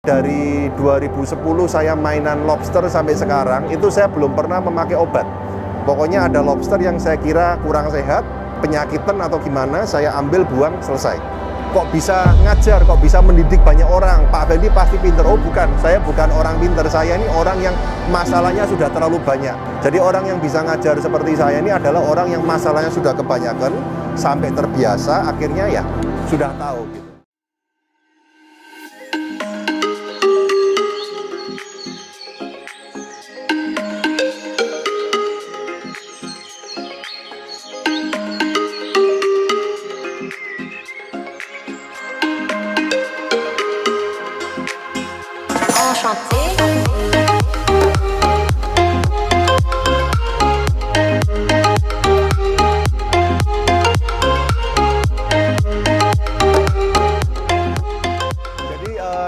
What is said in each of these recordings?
Dari 2010 saya mainan lobster sampai sekarang, itu saya belum pernah memakai obat. Pokoknya ada lobster yang saya kira kurang sehat, penyakitan atau gimana, saya ambil, buang, selesai. Kok bisa ngajar, kok bisa mendidik banyak orang? Pak Fendi pasti pinter. Oh bukan, saya bukan orang pinter, saya ini orang yang masalahnya sudah terlalu banyak. Jadi orang yang bisa ngajar seperti saya ini adalah orang yang masalahnya sudah kebanyakan, sampai terbiasa, akhirnya ya sudah tahu gitu.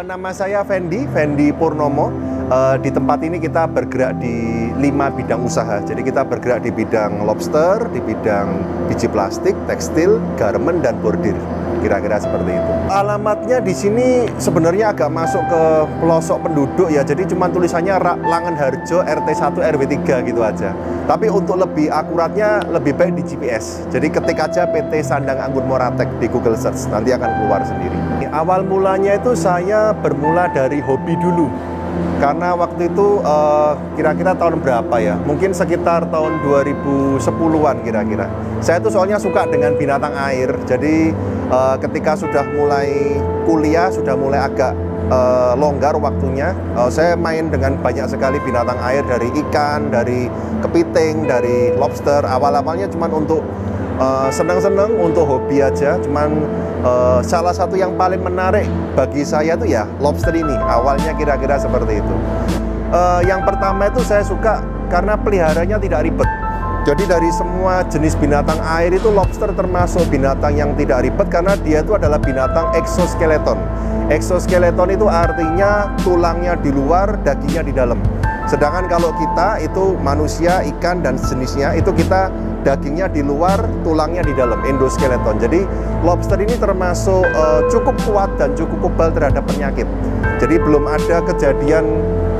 Nama saya Fendi Purnomo. Di tempat ini kita bergerak di 5 bidang usaha. Jadi kita bergerak di bidang lobster, di bidang biji plastik, tekstil, garment, dan bordir. Kira-kira seperti itu. Alamatnya di sini sebenarnya agak masuk ke pelosok penduduk ya. Jadi cuma tulisannya Langenharjo RT 1 RW 3 gitu aja. Tapi untuk lebih akuratnya lebih baik di GPS. Jadi ketik aja PT Sandang Anggun Moratek di Google Search, nanti akan keluar sendiri. Awal mulanya itu saya bermula dari hobi dulu. Karena waktu itu kira-kira tahun berapa ya? Mungkin sekitar tahun 2010-an kira-kira. Saya tuh soalnya suka dengan binatang air. Jadi ketika sudah mulai kuliah, sudah mulai agak longgar waktunya, saya main dengan banyak sekali binatang air, dari ikan, dari kepiting, dari lobster. Awal-awalnya cuma untuk senang-senang, untuk hobi aja. Cuman salah satu yang paling menarik bagi saya tuh ya lobster ini. Awalnya kira-kira seperti itu. Yang pertama itu saya suka karena peliharanya tidak ribet. Jadi dari semua jenis binatang air itu lobster termasuk binatang yang tidak ribet karena dia itu adalah binatang exoskeleton. Exoskeleton itu artinya tulangnya di luar, dagingnya di dalam. Sedangkan kalau kita itu manusia, ikan, dan sejenisnya itu kita dagingnya di luar, tulangnya di dalam, endoskeleton. Jadi lobster ini termasuk cukup kuat dan cukup kebal terhadap penyakit. Jadi belum ada kejadian,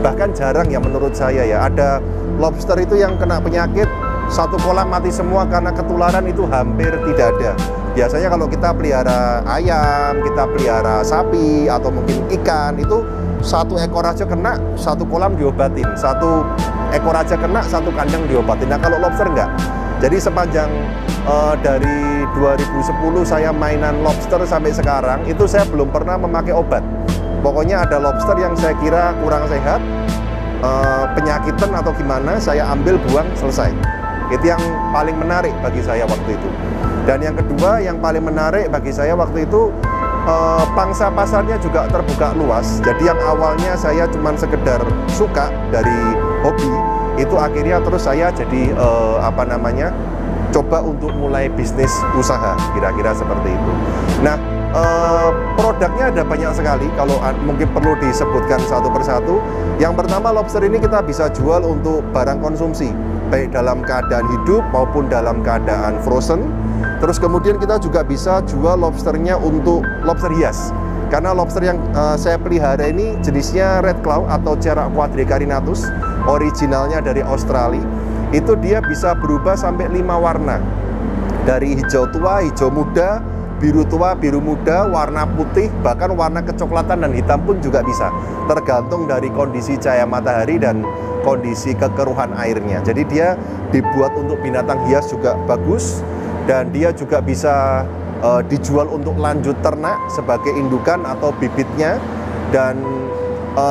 bahkan jarang ya menurut saya ya, ada lobster itu yang kena penyakit satu kolam mati semua karena ketularan, itu hampir tidak ada. Biasanya kalau kita pelihara ayam, kita pelihara sapi, atau mungkin ikan, itu satu ekor aja kena, satu kolam diobatin. Satu ekor aja kena, satu kandang diobatin. Nah kalau lobster enggak. Jadi sepanjang dari 2010 saya mainan lobster sampai sekarang, itu saya belum pernah memakai obat. Pokoknya ada lobster yang saya kira kurang sehat, penyakitan atau gimana, saya ambil, buang, selesai. Itu yang paling menarik bagi saya waktu itu. Dan yang kedua yang paling menarik bagi saya waktu itu, pangsa pasarnya juga terbuka luas. Jadi yang awalnya saya cuma sekedar suka dari hobi, itu akhirnya terus saya jadi coba untuk mulai bisnis usaha, kira-kira seperti itu. Nah, produknya ada banyak sekali, kalau mungkin perlu disebutkan satu persatu. Yang pertama, lobster ini kita bisa jual untuk barang konsumsi, baik dalam keadaan hidup maupun dalam keadaan frozen. Terus kemudian kita juga bisa jual lobsternya untuk lobster hias. Karena lobster yang saya pelihara ini jenisnya red claw atau Cerak quadricarinatus, originalnya dari Australia. Itu dia bisa berubah sampai 5 warna. Dari hijau tua, hijau muda, biru tua, biru muda, warna putih, bahkan warna kecoklatan dan hitam pun juga bisa. Tergantung dari kondisi cahaya matahari dan kondisi kekeruhan airnya. Jadi dia dibuat untuk binatang hias juga bagus. Dan dia juga bisa dijual untuk lanjut ternak sebagai indukan atau bibitnya. Dan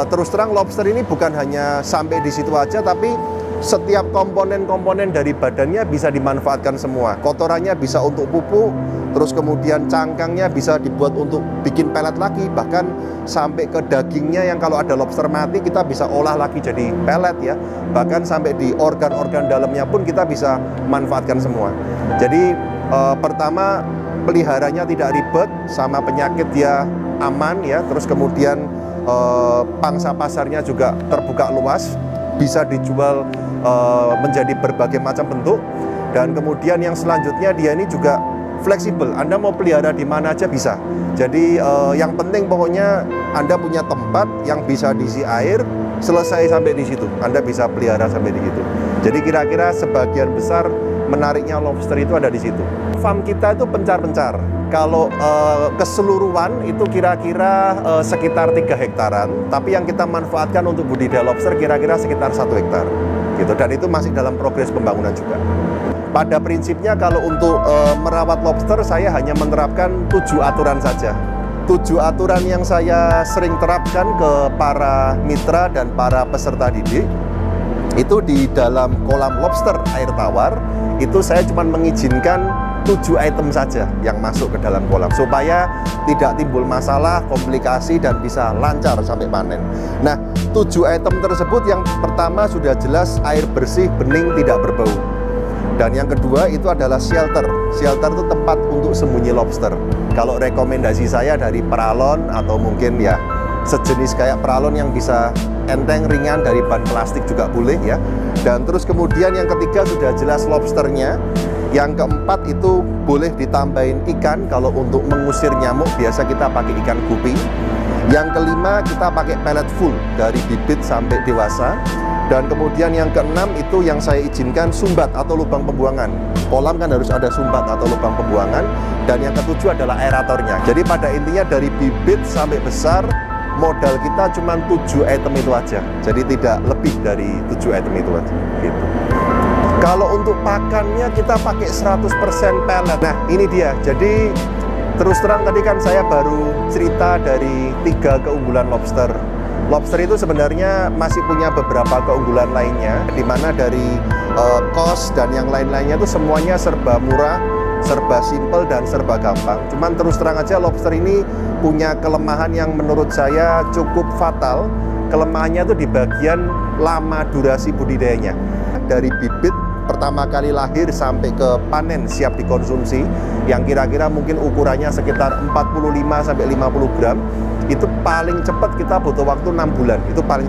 terus terang lobster ini bukan hanya sampai di situ aja, tapi setiap komponen-komponen dari badannya bisa dimanfaatkan semua. Kotorannya bisa untuk pupuk, terus kemudian cangkangnya bisa dibuat untuk bikin pelet lagi, bahkan sampai ke dagingnya yang kalau ada lobster mati kita bisa olah lagi jadi pelet ya. Bahkan sampai di organ-organ dalamnya pun kita bisa manfaatkan semua. Jadi pertama, peliharanya tidak ribet, sama penyakit dia aman ya. Terus kemudian pangsa pasarnya juga terbuka luas, bisa dijual menjadi berbagai macam bentuk. Dan kemudian yang selanjutnya, dia ini juga fleksibel. Anda mau pelihara di mana aja bisa. Jadi yang penting pokoknya Anda punya tempat yang bisa diisi air, selesai sampai di situ. Anda bisa pelihara sampai di situ. Jadi kira-kira sebagian besar menariknya lobster itu ada di situ. Farm kita itu pencar-pencar. Kalau keseluruhan itu kira-kira sekitar 3 hektaran, tapi yang kita manfaatkan untuk budidaya lobster kira-kira sekitar 1 hektar. Gitu. Dan itu masih dalam progres pembangunan juga. Pada prinsipnya kalau untuk merawat lobster saya hanya menerapkan 7 aturan saja. 7 aturan yang saya sering terapkan ke para mitra dan para peserta didik itu di dalam kolam lobster air tawar itu saya cuma mengizinkan 7 item saja yang masuk ke dalam kolam supaya tidak timbul masalah, komplikasi dan bisa lancar sampai panen. Nah, 7 item tersebut yang pertama sudah jelas air bersih, bening, tidak berbau. Dan yang kedua itu adalah shelter. Shelter itu tempat untuk sembunyi lobster. Kalau rekomendasi saya dari peralon atau mungkin ya sejenis kayak peralon yang bisa enteng, ringan dari ban plastik juga boleh ya. Dan terus kemudian yang ketiga sudah jelas lobsternya. Yang keempat itu boleh ditambahin ikan. Kalau untuk mengusir nyamuk biasa kita pakai ikan gupi. Yang kelima kita pakai pellet full dari bibit sampai dewasa. Dan kemudian yang keenam itu yang saya izinkan sumbat atau lubang pembuangan. Kolam kan harus ada sumbat atau lubang pembuangan. Dan yang ketujuh adalah aeratornya. Jadi pada intinya dari bibit sampai besar modal kita cuma 7 item itu aja. Jadi tidak lebih dari 7 item itu aja gitu. Kalau untuk pakannya kita pakai 100% pellet. Nah ini dia, jadi terus terang tadi kan saya baru cerita dari 3 keunggulan lobster. Lobster itu sebenarnya masih punya beberapa keunggulan lainnya, di mana dari cost dan yang lain-lainnya itu semuanya serba murah, serba simple dan serba gampang. Cuman terus terang aja lobster ini punya kelemahan yang menurut saya cukup fatal. Kelemahannya itu di bagian lama durasi budidayanya. Dari bibit pertama kali lahir sampai ke panen siap dikonsumsi yang kira-kira mungkin ukurannya sekitar 45 sampai 50 gram itu paling cepat kita butuh waktu 6 bulan. Itu paling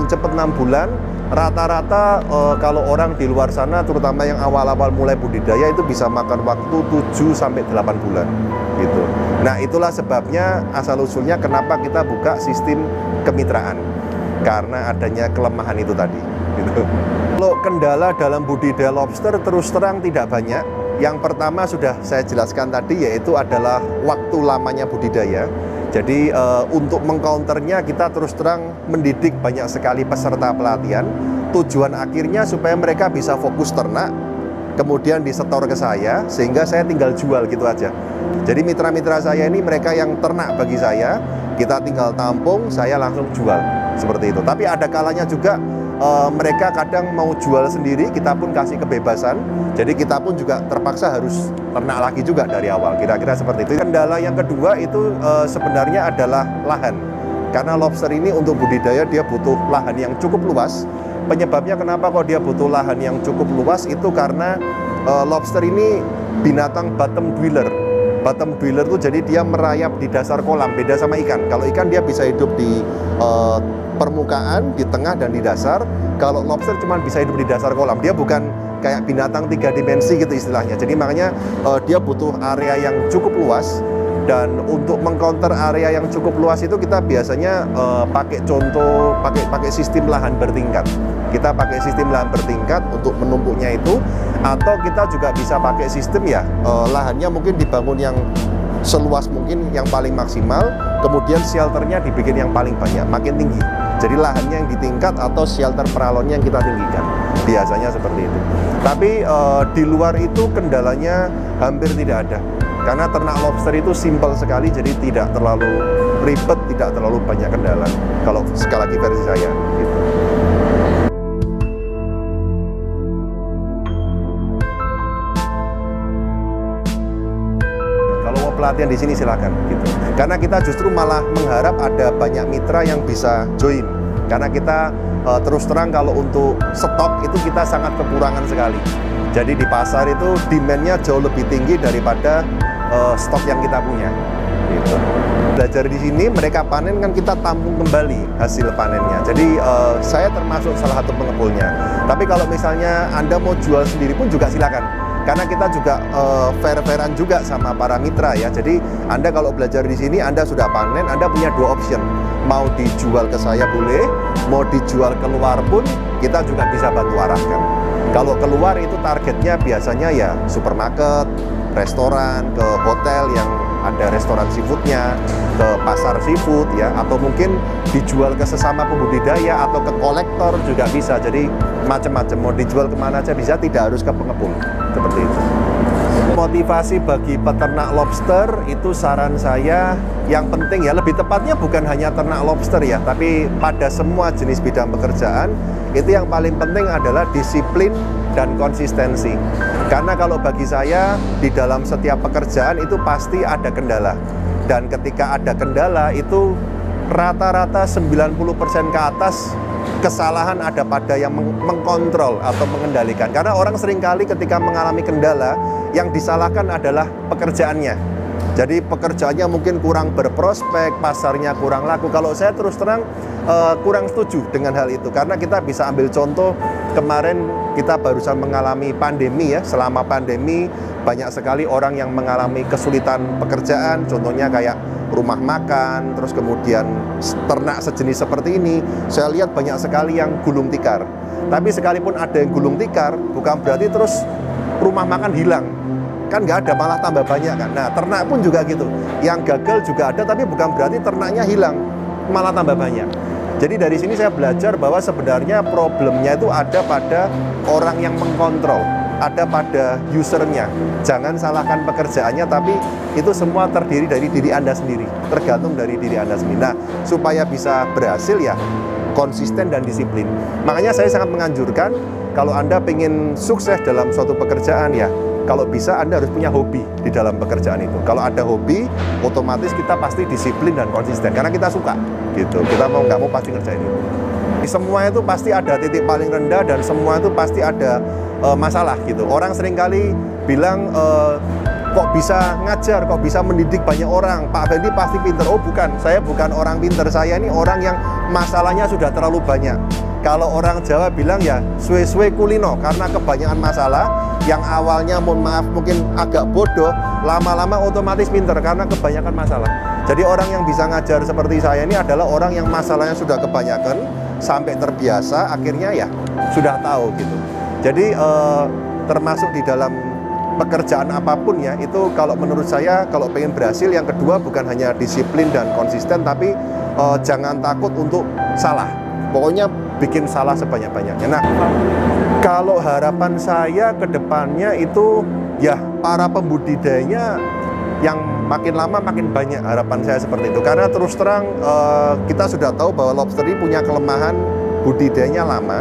cepat 6 bulan. Rata-rata kalau orang di luar sana terutama yang awal-awal mulai budidaya itu bisa makan waktu 7 sampai 8 bulan gitu. Nah itulah sebabnya asal-usulnya kenapa kita buka sistem kemitraan, karena adanya kelemahan itu tadi gitu. Kalau kendala dalam budidaya lobster terus terang tidak banyak. Yang pertama sudah saya jelaskan tadi yaitu adalah waktu lamanya budidaya. Jadi untuk mengcounternya kita terus terang mendidik banyak sekali peserta pelatihan. Tujuan akhirnya supaya mereka bisa fokus ternak, kemudian disetor ke saya sehingga saya tinggal jual gitu aja. Jadi mitra-mitra saya ini mereka yang ternak bagi saya, kita tinggal tampung, saya langsung jual seperti itu. Tapi ada kalanya juga mereka kadang mau jual sendiri, kita pun kasih kebebasan. Jadi kita pun juga terpaksa harus ternak lagi juga dari awal. Kira-kira seperti itu. Kendala yang kedua itu sebenarnya adalah lahan. Karena lobster ini untuk budidaya dia butuh lahan yang cukup luas. Penyebabnya kenapa kok dia butuh lahan yang cukup luas itu karena lobster ini binatang bottom dweller. Bottom dweller itu jadi dia merayap di dasar kolam, beda sama ikan. Kalau ikan dia bisa hidup di permukaan, di tengah dan di dasar. Kalau lobster cuma bisa hidup di dasar kolam. Dia bukan kayak binatang 3 dimensi gitu istilahnya. Jadi makanya dia butuh area yang cukup luas. Dan untuk mengcounter area yang cukup luas itu kita biasanya pakai sistem lahan bertingkat. Kita pakai sistem lahan bertingkat untuk menumpuknya itu, atau kita juga bisa pakai sistem ya lahannya mungkin dibangun yang seluas mungkin, yang paling maksimal, kemudian shelternya dibikin yang paling banyak, makin tinggi. Jadi lahannya yang ditingkat atau shelter peralonnya yang kita tinggikan. Biasanya seperti itu. Tapi di luar itu kendalanya hampir tidak ada. Karena ternak lobster itu simpel sekali, jadi tidak terlalu ribet, tidak terlalu banyak kendala. Kalau sekali lagi versi saya, gitu. Kalau mau pelatihan di sini silakan, gitu. Karena kita justru malah mengharap ada banyak mitra yang bisa join. Karena kita terus terang kalau untuk stok itu kita sangat kekurangan sekali. Jadi di pasar itu demand-nya jauh lebih tinggi daripada stok yang kita punya. Gitu. Belajar di sini, mereka panen kan kita tampung kembali hasil panennya. Jadi saya termasuk salah satu pengepulnya. Tapi kalau misalnya Anda mau jual sendiri pun juga silakan. karena kita juga fair-fairan juga sama para mitra ya. Jadi Anda kalau belajar di sini, Anda sudah panen, Anda punya 2 option. Mau dijual ke saya boleh, mau dijual keluar pun kita juga bisa bantu arahkan. Kalau keluar itu targetnya biasanya ya supermarket, restoran, ke hotel yang ada restoran seafoodnya, ke pasar seafood ya, atau mungkin dijual ke sesama pembudidaya atau ke kolektor juga bisa. Jadi macam-macam, mau dijual kemana aja bisa, tidak harus ke pengepul seperti itu. Motivasi bagi peternak lobster itu saran saya yang penting ya, lebih tepatnya bukan hanya ternak lobster ya, tapi pada semua jenis bidang pekerjaan itu yang paling penting adalah disiplin dan konsistensi. Karena kalau bagi saya di dalam setiap pekerjaan itu pasti ada kendala, dan ketika ada kendala itu rata-rata 90% ke atas kesalahan ada pada yang mengkontrol atau mengendalikan. Karena orang seringkali ketika mengalami kendala yang disalahkan adalah pekerjaannya. Jadi pekerjaannya mungkin kurang berprospek, pasarnya kurang laku. Kalau saya terus terang kurang setuju dengan hal itu, karena kita bisa ambil contoh kemarin kita barusan mengalami pandemi ya. Selama pandemi banyak sekali orang yang mengalami kesulitan pekerjaan, contohnya kayak rumah makan, terus kemudian ternak sejenis seperti ini. Saya lihat banyak sekali yang gulung tikar. Tapi sekalipun ada yang gulung tikar, bukan berarti terus rumah makan hilang. Kan nggak ada, malah tambah banyak kan. Nah, ternak pun juga gitu. Yang gagal juga ada, tapi bukan berarti ternaknya hilang, malah tambah banyak. Jadi dari sini saya belajar bahwa sebenarnya problemnya itu ada pada orang yang mengkontrol, ada pada usernya. Jangan salahkan pekerjaannya, tapi itu semua terdiri dari diri Anda sendiri, tergantung dari diri Anda sendiri. Nah, supaya bisa berhasil ya konsisten dan disiplin. Makanya saya sangat menganjurkan kalau Anda pengen sukses dalam suatu pekerjaan ya, kalau bisa Anda harus punya hobi di dalam pekerjaan itu. Kalau ada hobi, otomatis kita pasti disiplin dan konsisten karena kita suka gitu. Kita mau nggak mau pasti ngerjain itu. Di semua itu pasti ada titik paling rendah dan semua itu pasti ada masalah gitu. Orang seringkali bilang kok bisa ngajar, kok bisa mendidik banyak orang, Pak Fendi pasti pinter. Oh bukan, saya bukan orang pinter, saya ini orang yang masalahnya sudah terlalu banyak. Kalau orang Jawa bilang ya suwe-suwe kulino, karena kebanyakan masalah yang awalnya mohon maaf mungkin agak bodoh, lama-lama otomatis pinter karena kebanyakan masalah. Jadi orang yang bisa ngajar seperti saya ini adalah orang yang masalahnya sudah kebanyakan sampai terbiasa, akhirnya ya sudah tahu gitu. Jadi termasuk di dalam pekerjaan apapun ya, itu kalau menurut saya kalau pengen berhasil, yang kedua bukan hanya disiplin dan konsisten, tapi jangan takut untuk salah. Pokoknya bikin salah sebanyak-banyaknya. Nah, kalau harapan saya ke depannya itu ya para pembudidayanya yang makin lama makin banyak, harapan saya seperti itu. Karena terus terang kita sudah tahu bahwa lobster ini punya kelemahan budidayanya lama.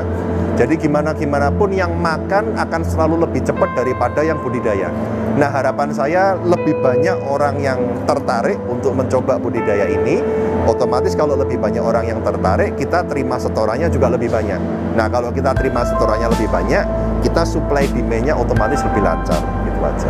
Jadi gimana pun yang makan akan selalu lebih cepat daripada yang budidaya. Nah, harapan saya lebih banyak orang yang tertarik untuk mencoba budidaya ini. Otomatis kalau lebih banyak orang yang tertarik, kita terima setorannya juga lebih banyak. Nah, kalau kita terima setorannya lebih banyak, kita supply demand-nya otomatis lebih lancar. Gitu aja.